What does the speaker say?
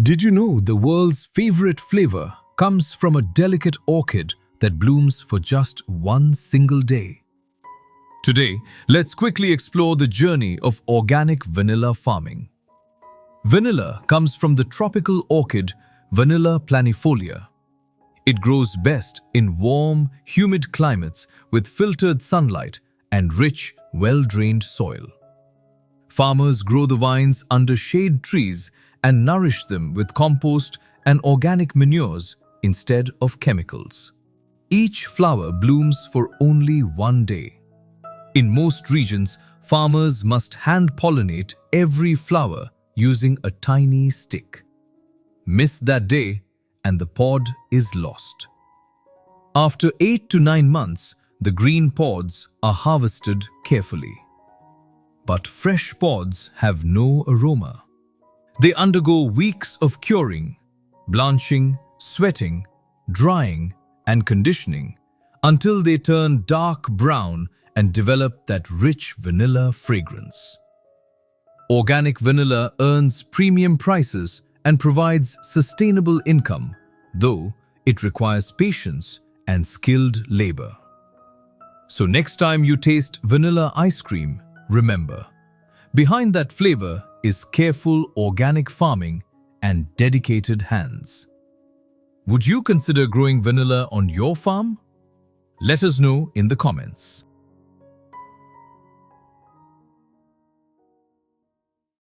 Did you know the world's favorite flavor comes from a delicate orchid that blooms for just one single day? Today, let's quickly explore the journey of organic vanilla farming. Vanilla comes from the tropical orchid Vanilla planifolia. It grows best in warm, humid climates with filtered sunlight and rich, well-drained soil. Farmers grow the vines under shade trees and nourish them with compost and organic manures instead of chemicals. Each flower blooms for only one day. In most regions, farmers must hand-pollinate every flower using a tiny stick. Miss that day and the pod is lost. After 8 to 9 months, the green pods are harvested carefully. But fresh pods have no aroma. They undergo weeks of curing, blanching, sweating, drying, and conditioning until they turn dark brown and develop that rich vanilla fragrance. Organic vanilla earns premium prices and provides sustainable income, though it requires patience and skilled labor. So next time you taste vanilla ice cream, remember, behind that flavor is careful organic farming and dedicated hands. Would you consider growing vanilla on your farm? Let us know in the comments.